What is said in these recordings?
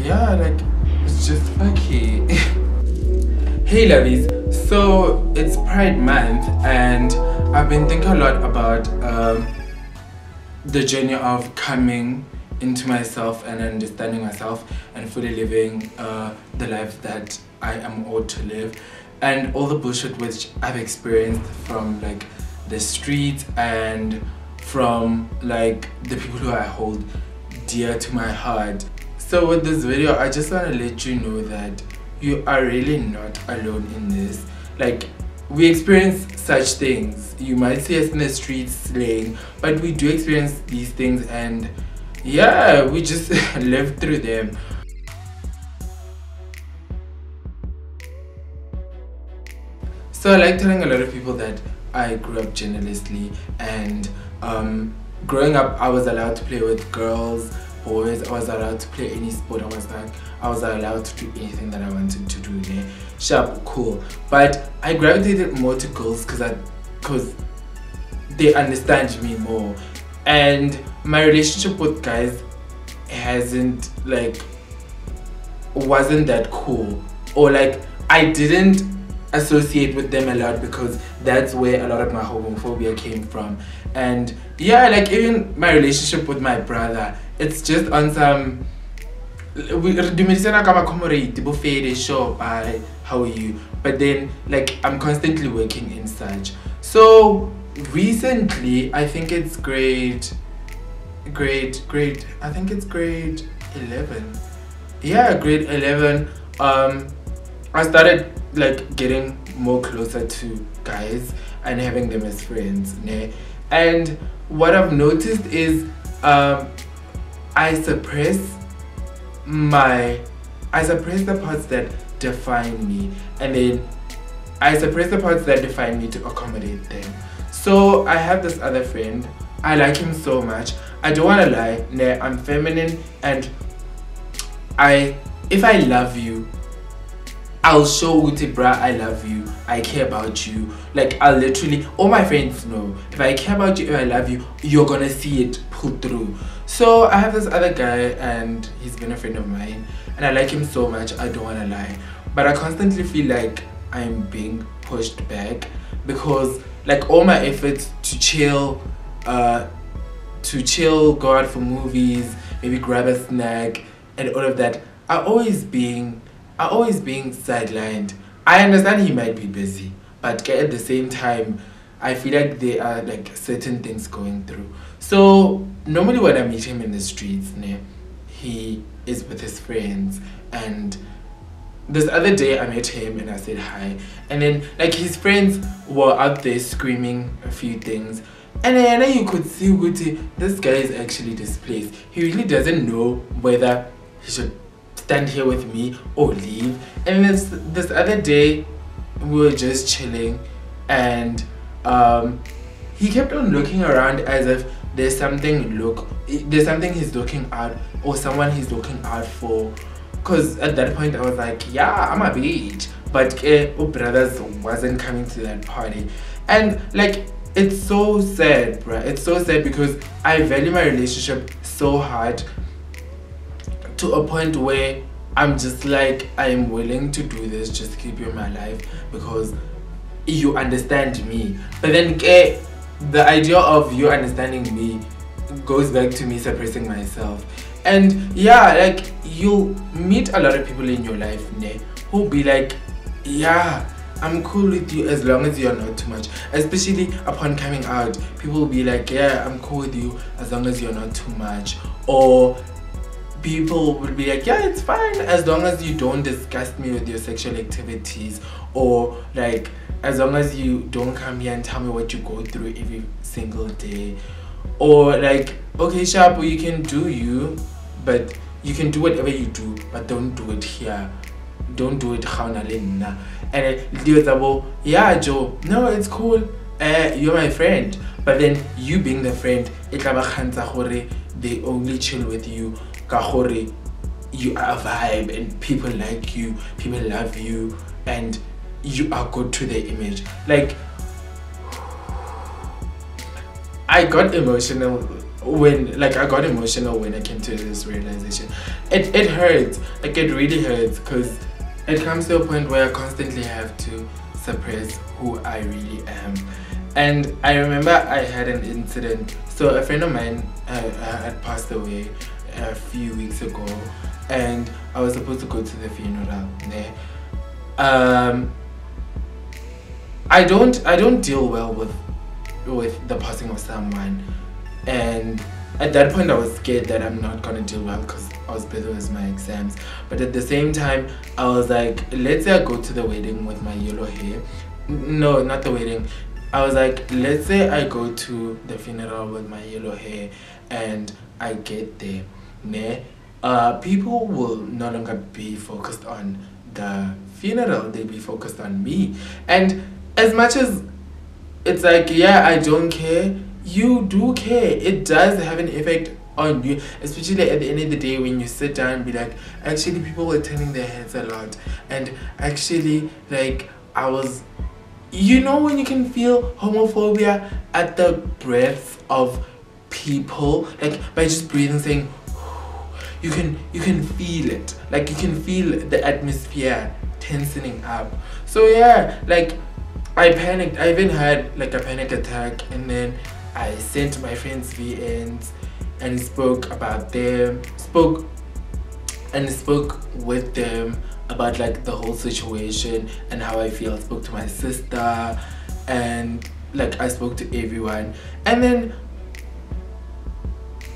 yeah, like it's just fucky. Hey lovies, so it's Pride Month and I've been thinking a lot about the journey of coming into myself and understanding myself and fully living the life that I am ought to live, and all the bullshit which I've experienced from like the streets and from like the people who I hold dear to my heart. So with this video, I just want to let you know that you are really not alone in this. Like, we experience such things. You might see us in the streets slaying, but we do experience these things, and yeah, we just live through them. So I like telling a lot of people that I grew up journalistically, and growing up I was allowed to play with girls, boys. I was allowed to play any sport. I was allowed to do anything that I wanted to do there. Sharp, cool. But I gravitated more to girls because they understand me more. And my relationship with guys wasn't that cool. Or like, I didn't associate with them a lot because that's where a lot of my homophobia came from. And yeah, like even my relationship with my brother, it's just on some sure, bye, how are you? But then like I'm constantly working in such. So recently, I think it's grade I think it's grade 11. Yeah, grade 11. I started like getting more closer to guys and having them as friends, né? And what I've noticed is I suppress the parts that define me, and then I suppress the parts that define me to accommodate them. So I have this other friend. I like him so much. I don't want to lie, nah, I'm feminine, and if I love you, I'll show Uti bra I love you, I care about you. Like, I'll literally, all my friends know, if I care about you, if I love you, you're gonna see it pull through. So I have this other guy, and he's been a friend of mine, and I like him so much, I don't wanna lie. But I constantly feel like I'm being pushed back, because like all my efforts to chill, go out for movies, maybe grab a snack and all of that, are always being sidelined. I understand he might be busy, but at the same time, I feel like there are like certain things going through. So normally when I meet him in the streets, he is with his friends, and this other day I met him and I said hi, and then like his friends were out there screaming a few things, and then you could see this guy is actually displaced. He really doesn't know whether he should stand here with me or leave. And this other day we were just chilling, and he kept on looking around as if there's something he's looking out, or someone he's looking out for. Because at that point I was like, yeah, I'm a bitch, but brothers wasn't coming to that party. And like, it's so sad, bruh. It's so sad because I value my relationship so hard, to a point where I'm just like, I am willing to do this just to keep you in my life because you understand me. But then the idea of you understanding me goes back to me suppressing myself. And yeah, like, you'll meet a lot of people in your life who'll be like, yeah, I'm cool with you as long as you're not too much. Especially upon coming out, people will be like, yeah, I'm cool with you as long as you're not too much. Or people will be like, yeah, it's fine as long as you don't disgust me with your sexual activities, or like as long as you don't come here and tell me what you go through every single day. Or like, okay, sharp, you can do you, but you can do whatever you do, but don't do it here. Don't do it khauna. And yeah, Joe, no, it's cool, you're my friend. But then you being the friend, they only chill with you kahore you are a vibe, and people like you, people love you, and you are good to their image. Like, I got emotional when like I got emotional when I came to this realization. It hurts, like it really hurts, because it comes to a point where I constantly have to suppress who I really am. And I remember I had an incident. So a friend of mine had passed away a few weeks ago, and I was supposed to go to the funeral there. I don't deal well with the passing of someone, and at that point I was scared that I'm not gonna deal well because I was busy with my exams. But at the same time, I was like, let's say I go to the wedding with my yellow hair. No, not the wedding. I was like, let's say I go to the funeral with my yellow hair and I get there. Ne? People will no longer be focused on the funeral, they'll be focused on me. And as much as it's like, yeah, I don't care, you do care. It does have an effect on you, especially at the end of the day when you sit down and be like, actually people were turning their heads a lot, and actually like I was, you know, when you can feel homophobia at the breath of people, like by just breathing, saying you can feel it, like you can feel the atmosphere tensioning up. So yeah, like I panicked. I even had like a panic attack, and then I sent my friends VNs and spoke with them about like the whole situation and how I feel. I spoke to my sister, and like I spoke to everyone. And then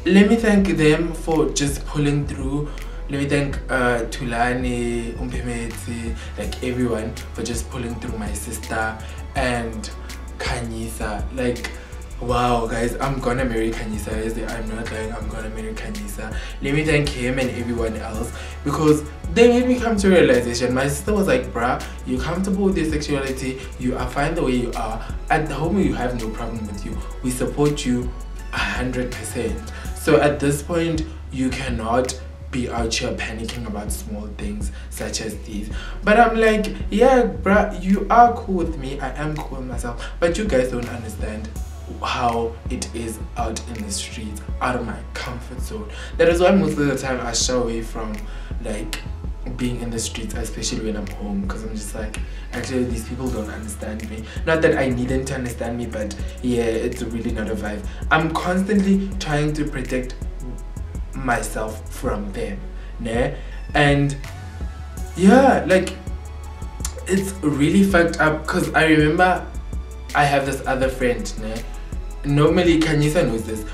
let me thank them for just pulling through. Let me thank Tulani, Umpimeti, like everyone for just pulling through. My sister and Kanyisa. Like, wow guys, I'm gonna marry Kanyisa. I'm not lying, I'm gonna marry Kanyisa. Let me thank him and everyone else, because they made me come to a realization. My sister was like, bruh, you're comfortable with your sexuality, you are fine the way you are. At the home you have no problem with you. We support you 100%. So at this point, you cannot be out here panicking about small things such as these. But I'm like, yeah, bruh, you are cool with me, I am cool with myself, but you guys don't understand how it is out in the streets, out of my comfort zone. That is why most of the time I shy away from like being in the streets, especially when I'm home, because I'm just like, actually these people don't understand me. Not that I need them to understand me, but yeah, it's really not a vibe. I'm constantly trying to protect myself from them, né? And yeah, like it's really fucked up, because I remember I have this other friend, né? Normally Kanyisa knows this,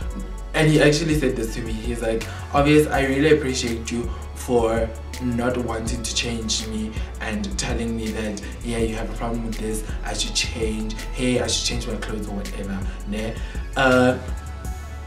and he actually said this to me. He's like, obvious, I really appreciate you for not wanting to change me and telling me that, yeah, you have a problem with this, I should change, hey, I should change my clothes or whatever, né?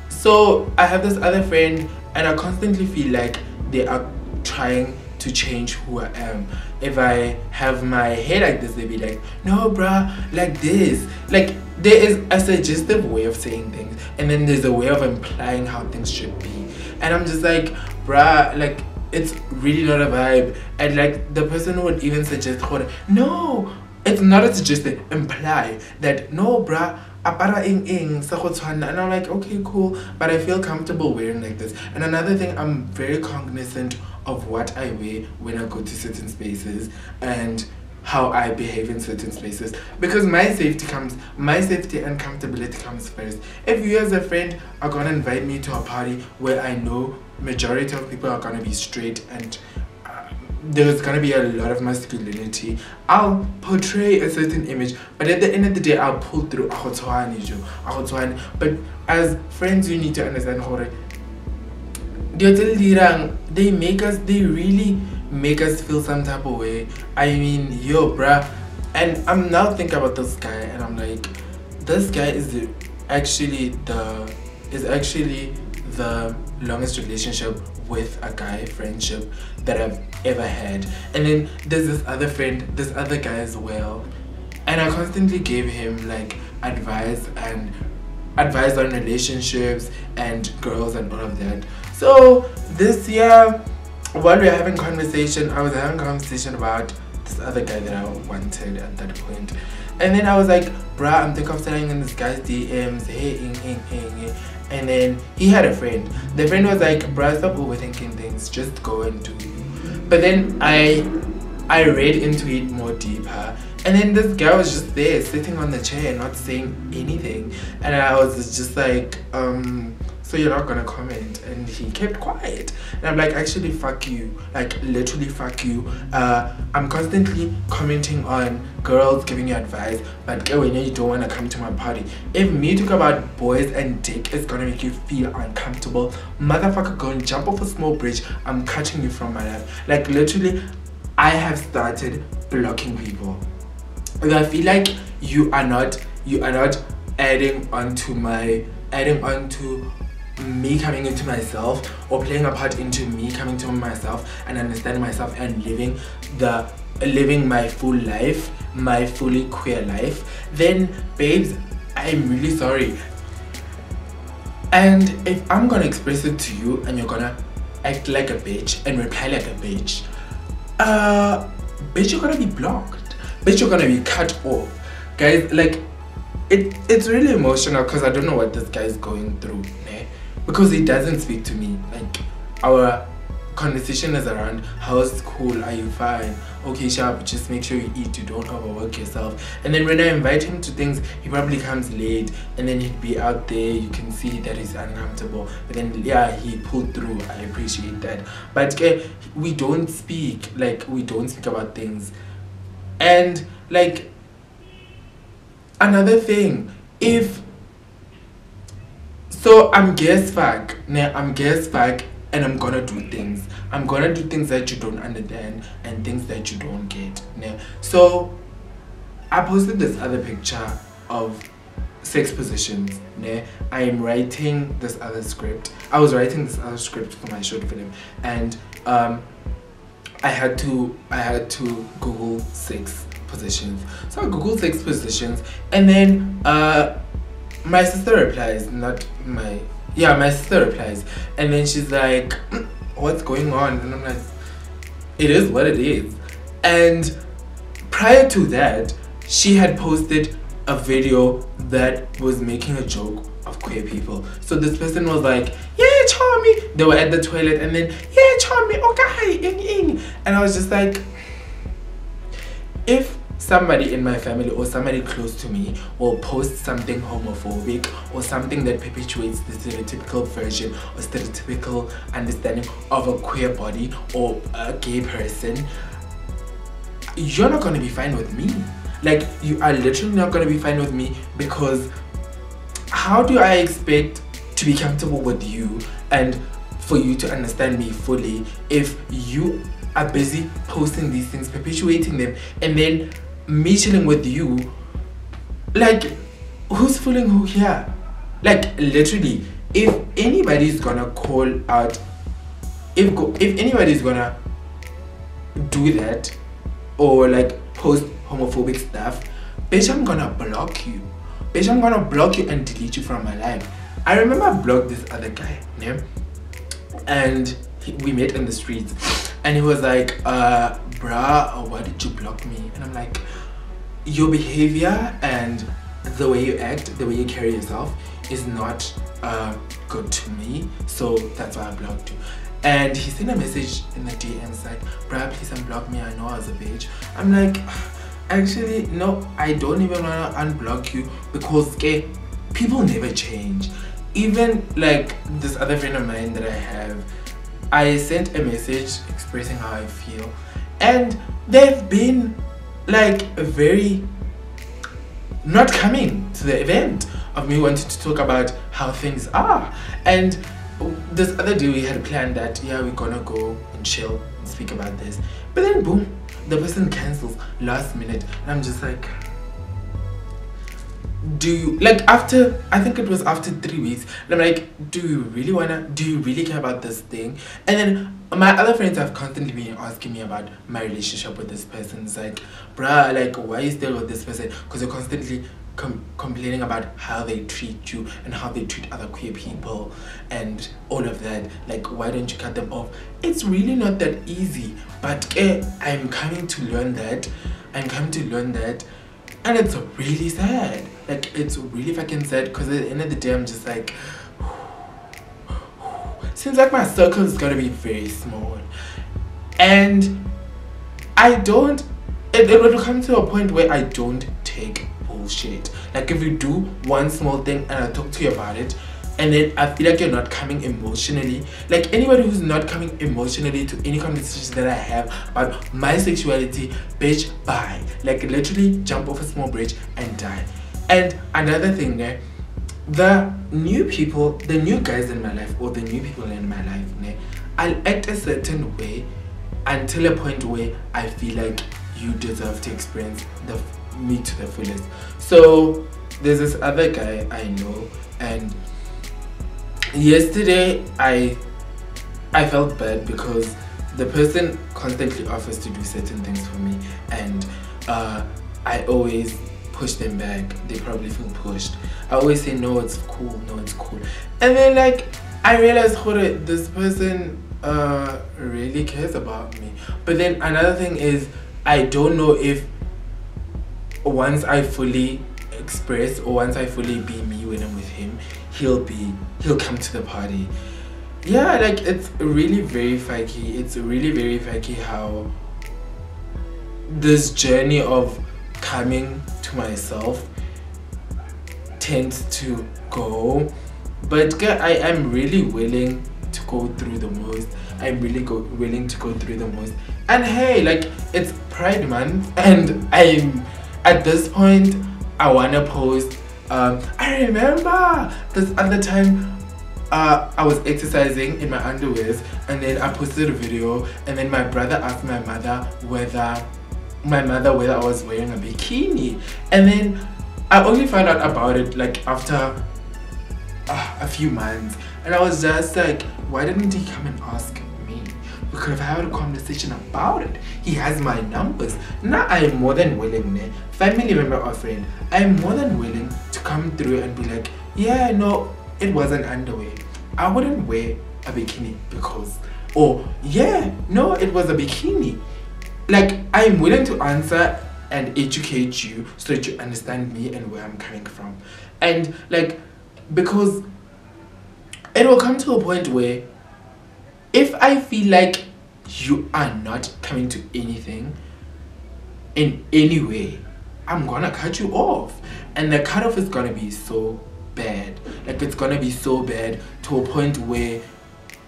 So I have this other friend, and I constantly feel like they are trying to change who I am. If I have my hair like this, they'll be like, no bruh, like this. Like there is a suggestive way of saying things, and then there's a way of implying how things should be. And I'm just like, bruh, like it's really not a vibe. And like the person would even suggest, no, it's not a suggestion, imply that no bruh, apara ing sa go tshwana. And I'm like, okay, cool, but I feel comfortable wearing like this. And another thing, I'm very cognizant of what I wear when I go to certain spaces and how I behave in certain spaces, because my safety and comfortability comes first. If you as a friend are gonna invite me to a party where I know majority of people are gonna be straight and there's gonna be a lot of masculinity, I'll portray a certain image, but at the end of the day I'll pull through. But as friends, you need to understand how they really make us feel some type of way. I mean, yo bruh. And I'm now thinking about this guy, and I'm like, this guy is actually the longest relationship with a guy friendship that I've ever had. And then there's this other friend, this other guy as well, and I constantly gave him like advice on relationships and girls and all of that. So this year, while we were having conversation, I was having a conversation about this other guy that I wanted at that point. And then I was like, bruh, I'm thinking of sending in this guy's DMs, hey, and then he had a friend. The friend was like, bruh, stop overthinking things, just go and do. But then I read into it more deeper, and then this guy was just there sitting on the chair not saying anything, and I was just like, so you're not gonna comment? And he kept quiet, and I'm like, actually fuck you, like literally fuck you. I'm constantly commenting on girls giving you advice, but when you don't want to come to my party. If me talk about boys and dick is gonna make you feel uncomfortable, motherfucker, go and jump off a small bridge. I'm cutting you from my life. Like literally, I have started blocking people. And I feel like you are not adding onto me coming into myself, or playing a part into me coming to myself and understanding myself and living my full life, my fully queer life, then babes, I'm really sorry. And if I'm gonna express it to you and you're gonna act like a bitch and reply like a bitch, bitch, you're gonna be blocked, bitch, you're gonna be cut off. Guys, like it's really emotional because I don't know what this guy is going through, eh? Because he doesn't speak to me. Like, our conversation is around, how's school, are you fine, okay sharp, just make sure you eat, you don't overwork yourself. And then when I invite him to things, he probably comes late, and then he'd be out there, you can see that he's uncomfortable, but then yeah, he pulled through. I appreciate that. But we don't speak about things. And like, another thing, so I'm gas fuck, and I'm gonna do things. I'm gonna do things that you don't understand and things that you don't get. So I posted this other picture of sex positions. I am writing this other script. I was writing this other script for my short film, and I had to Google sex positions. So I Googled sex positions, and then my sister replies, my sister replies, and then she's like, what's going on? And I'm like, it is what it is. And prior to that, she had posted a video that was making a joke of queer people. So this person was like, yeah, Charmy, they were at the toilet, and then, yeah, Charmy, okay, ing. And I was just like, if somebody in my family or somebody close to me will post something homophobic or something that perpetuates the stereotypical version or stereotypical understanding of a queer body or a gay person, you're not going to be fine with me. Like, you are literally not going to be fine with me, because how do I expect to be comfortable with you and for you to understand me fully if you are busy posting these things, perpetuating them, and then me chilling with you? Like, who's fooling who here? Like, literally, if anybody's gonna call out, if anybody's gonna do that or like post homophobic stuff, bitch, I'm gonna block you. Bitch, I'm gonna block you and delete you from my life. I remember I blocked this other guy, and we met in the streets, and he was like, bruh, why did you block me? And I'm like, your behavior and the way you act, the way you carry yourself is not good to me, so that's why I blocked you. And he sent a message in the DMs like, bruh, please unblock me, I know I was a bitch. I'm like, actually, no, I don't even want to unblock you, because people never change. Even like this other friend of mine that I have, I sent a message expressing how I feel, and they've been like very not coming to the event of me wanting to talk about how things are. And this other day we had planned that, yeah, we're gonna go and chill and speak about this, but then boom, the person cancels last minute, and I'm just like, do you, like, after, I think it was after 3 weeks, and I'm like, do you really care about this thing? And then my other friends have constantly been asking me about my relationship with this person. It's like, bruh, like, why are you still with this person? Because you're constantly complaining about how they treat you and how they treat other queer people and all of that. Like, why don't you cut them off? It's really not that easy, but I'm coming to learn that. And it's really sad. Like, it's really fucking sad, because at the end of the day, I'm just like, seems like my circle is gonna be very small. And I don't, it will come to a point where I don't take bullshit. Like if you do one small thing and I talk to you about it, and then I feel like you're not coming emotionally, like anybody who's not coming emotionally to any conversations that I have about my sexuality, bitch, bye. Like literally jump off a small bridge and die. And another thing, the new people, the new guys in my life, or the new people in my life, I'll act a certain way until a point where I feel like you deserve to experience me to the fullest. So there's this other guy I know, and yesterday I felt bad because the person constantly offers to do certain things for me, and I always push them back. They probably feel pushed. I always say no, it's cool, no, it's cool. And then like I realized, this person really cares about me. But then another thing is, I don't know if once I fully express or once I fully be me when I'm with him, he'll come to the party. Yeah, like it's really very fakey. It's really very fakey how this journey of coming to myself tends to go. But I am really willing to go through the most. I'm really willing to go through the most. And hey, like it's Pride Month, and I'm at this point I wanna post. I remember this other time I was exercising in my underwears, and then I posted a video, and then my brother asked my mother whether I was wearing a bikini, and then I only found out about it like after a few months, and I was just like, why didn't he come and ask me? We could have had a conversation about it. He has my numbers. Now I am more than willing, family member or friend, I am more than willing to come through and be like, yeah, no, it wasn't underwear. I wouldn't wear a bikini because, or yeah, no, it was a bikini. Like I am willing to answer and educate you so that you understand me and where I'm coming from. And like, because it will come to a point where if I feel like you are not coming to anything in any way, I'm gonna cut you off. And the cutoff is gonna be so bad. Like it's gonna be so bad to a point where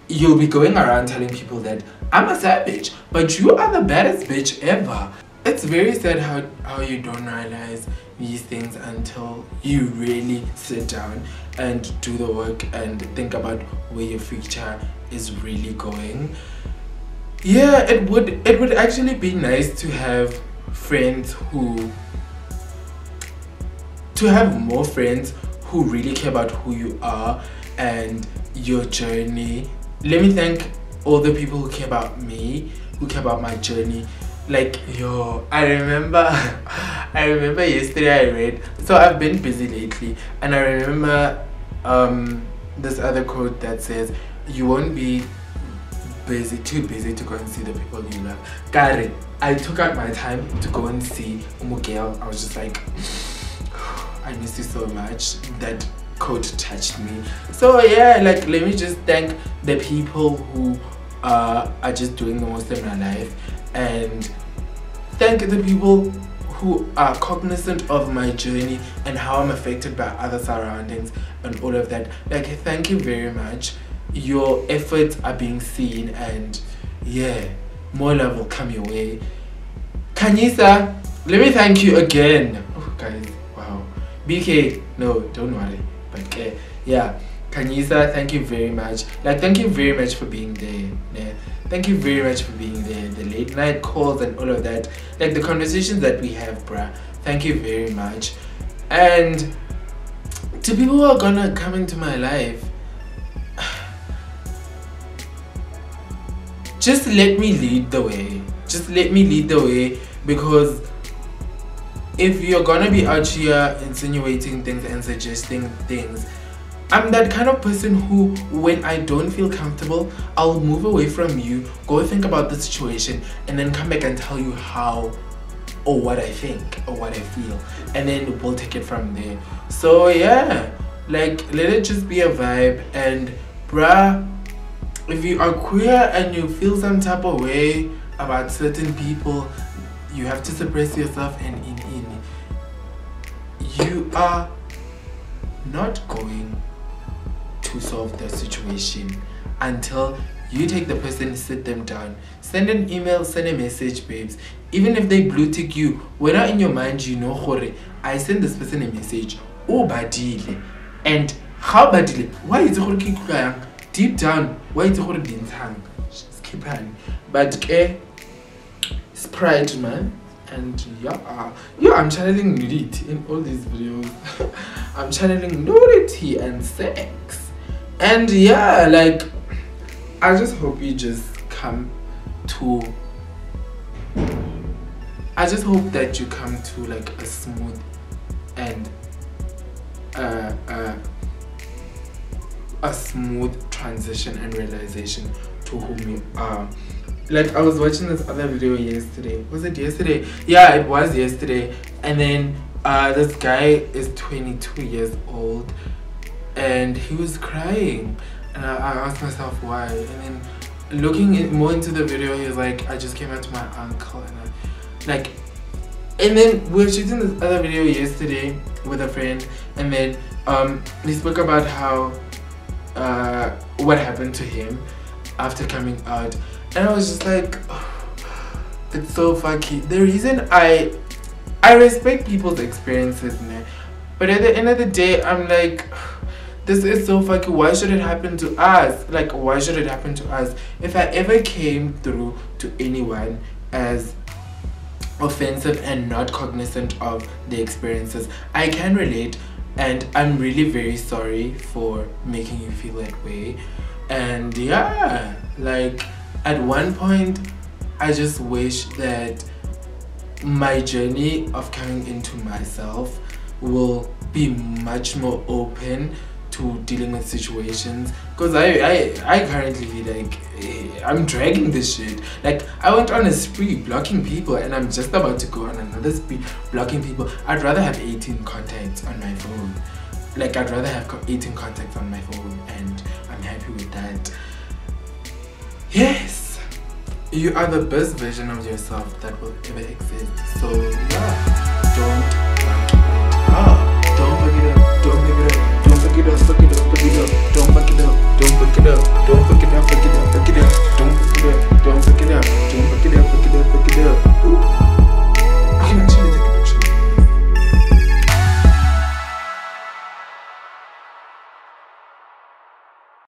you'll be going around telling people that I'm a savage, but you are the baddest bitch ever. It's very sad how you don't realize these things until you really sit down and do the work and think about where your future is really going. Yeah, it would actually be nice to have more friends who really care about who you are and your journey. Let me thank all the people who care about me, who care about my journey. Like, yo, I remember yesterday I read, so I've been busy lately, and I remember this other quote that says, you won't be too busy to go and see the people you love. Kare, I took out my time to go and see Umugel. I was just like, I miss you so much. That quote touched me. So yeah, like let me just thank the people who are just doing the most in my life, and thank the people who are cognizant of my journey and how I'm affected by other surroundings and all of that. Like, thank you very much. Your efforts are being seen, and yeah, more love will come your way. Kanyisa, let me thank you again. Oh guys, wow. BK, no, don't worry. But yeah, Kanyisa, thank you very much. Like, thank you very much for being there. Yeah. Thank you very much for being there. The late night calls and all of that. Like the conversations that we have, bruh. Thank you very much. And to people who are gonna come into my life, just let me lead the way. Just let me lead the way, because if you're gonna be out here insinuating things and suggesting things, I'm that kind of person who, when I don't feel comfortable, I'll move away from you, go think about the situation, and then come back and tell you how or what I think or what I feel, and then we'll take it from there. So yeah, like let it just be a vibe. And bruh, if you are queer and you feel some type of way about certain people, you have to suppress yourself, and you are not going to solve the situation until you take the person, sit them down, send an email, send a message, babes. Even if they blue tick you, when in your mind you know, I send this person a message, oh badile, and how badile? Why is it deep down? Why is it hang? Skip on, but it's pride, man. And yeah, I'm channeling nudity in all these videos. I'm channeling nudity and sex, and yeah, like, I just hope you just come to, I just hope that you come to like a smooth and a smooth transition and realization to whom you are. Like, I was watching this other video yesterday. Was it yesterday? Yeah, it was yesterday. And then this guy is 22 years old and he was crying. And I asked myself why. And then looking more into the video, he was like, I just came out to my uncle. And and then we were shooting this other video yesterday with a friend. And then he spoke about how what happened to him after coming out. And I was just like, oh, it's so fucky. The reason I respect people's experiences, man, but at the end of the day, I'm like, this is so fucky. Why should it happen to us? Like, why should it happen to us? If I ever came through to anyone as offensive and not cognizant of the experiences, I can relate, and I'm really very sorry for making you feel that way. And yeah, like, at one point, I just wish that my journey of coming into myself will be much more open to dealing with situations, because I currently feel like I'm dragging this shit. Like, I went on a spree blocking people, and I'm just about to go on another spree blocking people. I'd rather have 18 contacts on my phone. Like, I'd rather have 18 contacts on my phone, and I'm happy with that. Yes, you are the best version of yourself that will ever exist. So yeah, don't fuck it up. Don't fuck it up. Don't fuck it up. Don't fuck it up. Fuck it up. Fuck it up. Don't fuck it up. Don't fuck it up. Don't fuck it up. Fuck it up. Fuck it up.